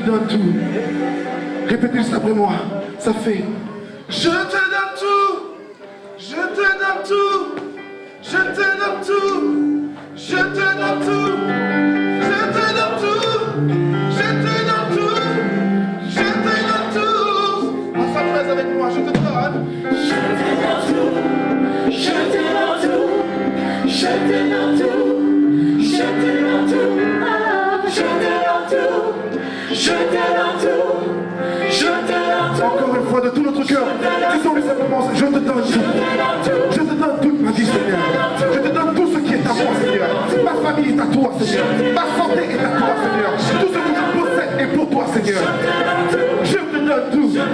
donne tout. Répétez juste après moi. Ça fait. Je te donne tout. Je te donne tout. Je te donne tout. Je te donne tout. Je te donne tout. Je te donne tout. Je te donne tout. Ensemble avec moi. Je te donne. Je te donne tout. Je te donne tout. Je te donne tout. Je te donne tout. Je te donne tout. Je te donne tout. Je te donne tout. Encore une fois de tout notre cœur. Disons-lui simplement, je te donne tout. Je te donne toute ma vie, Seigneur. Je te donne tout ce qui est à moi, Seigneur. Ma famille est à toi, Seigneur. Ma santé est à toi, Seigneur. Tout ce que je possède est pour toi, Seigneur. Je te donne tout. Je te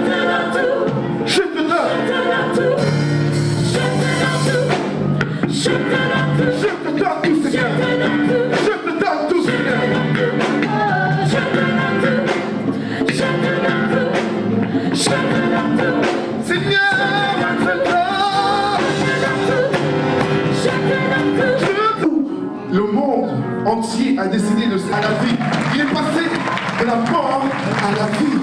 donne. Je te donne tout. Je te donne tout, Seigneur. Je te donne tout, Seigneur. Seigneur, le monde entier a décidé de à la vie. Il est passé de la mort à la vie.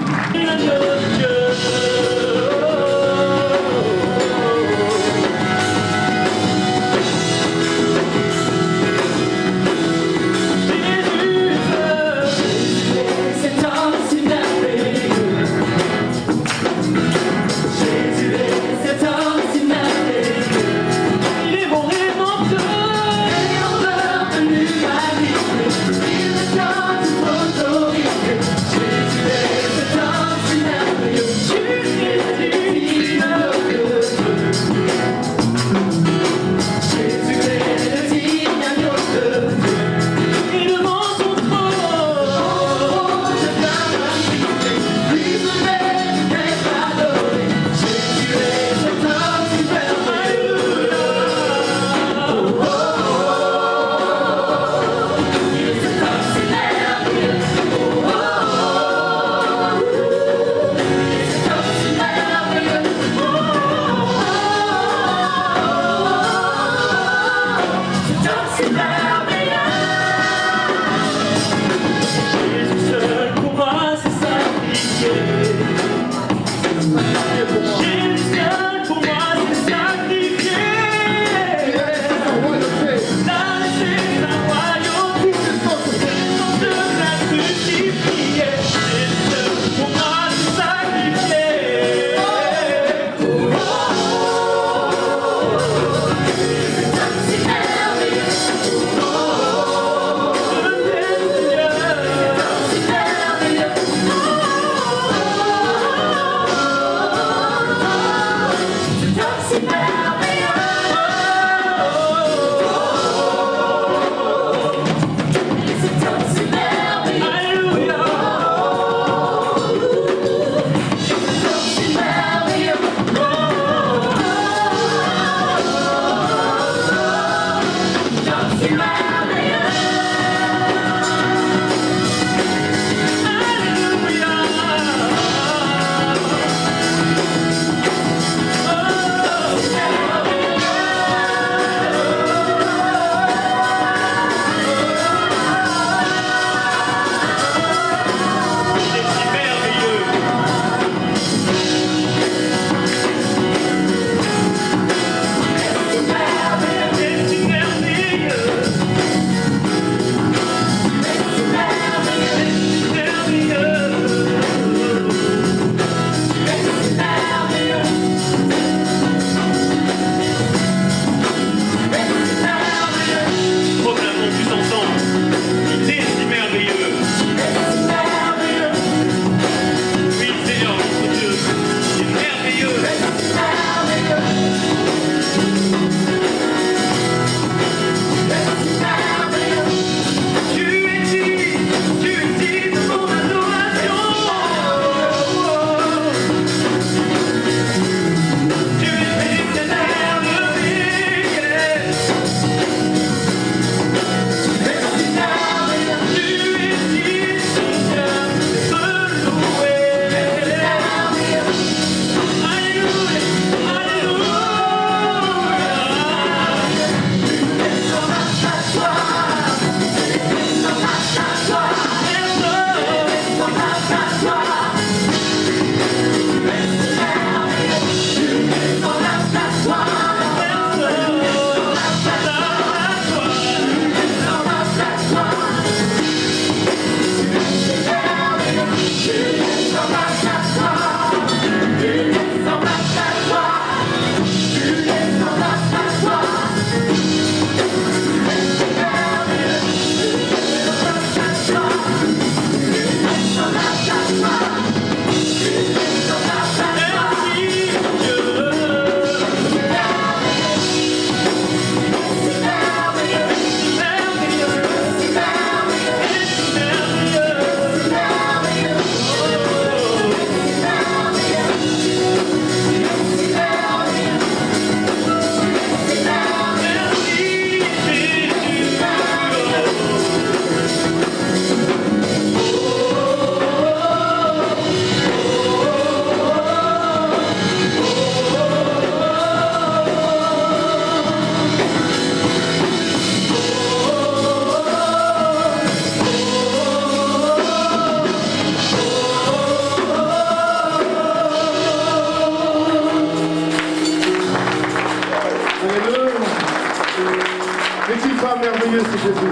merveilleux c'est Jésus.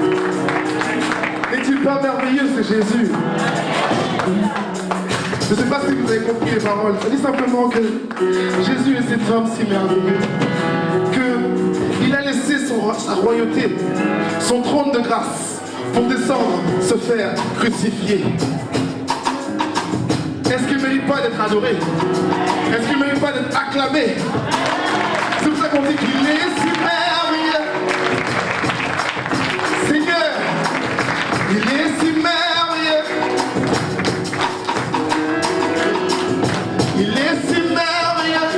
N'est-il pas merveilleux c'est Jésus? Je ne sais pas si vous avez compris les paroles. Ça dit simplement que Jésus est cet homme si merveilleux, qu'il a laissé sa royauté, son trône de grâce, pour descendre, se faire crucifier. Est-ce qu'il ne mérite pas d'être adoré? Est-ce qu'il ne mérite pas d'être acclamé? C'est pour ça qu'on dit qu'il est si merveilleux. Seigneur, il est si merveilleux. Il est si merveilleux.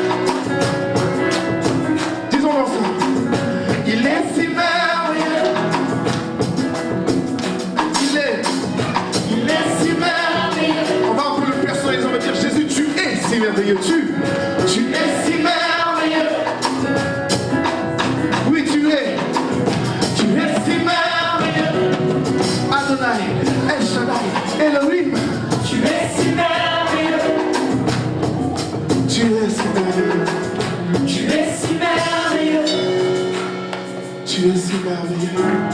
Disons ensemble. Il est si merveilleux. Il est si merveilleux. On va un peu le personnaliser, on va dire Jésus, tu es si merveilleux. Tu es si merveilleux. Oui, tu es. Tu es si merveilleux. Adonai, El Shaddai, Elohim. Tu es si merveilleux. Tu es si merveilleux. Tu es si merveilleux. Tu es si merveilleux.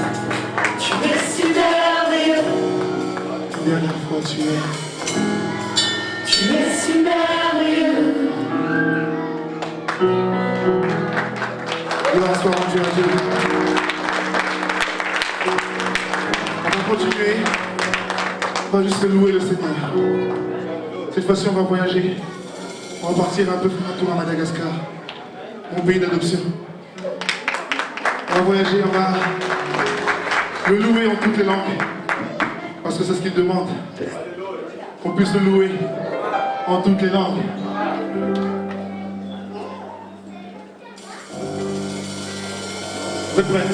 Tu es si merveilleux. Une dernière fois, tu es. Tu es si merveilleux. Gloire soit rendue à Dieu. On va continuer. On va juste louer le Seigneur. Cette fois-ci, on va voyager. On va partir un peu faire un tour à Madagascar, mon pays d'adoption. On va voyager, on va le louer en toutes les langues. Parce que c'est ce qu'il demande. Qu'on puisse le louer en toutes les langues. Vous êtes prêts?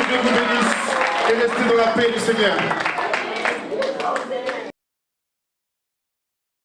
Dieu vous bénisse et restez dans la paix du Seigneur.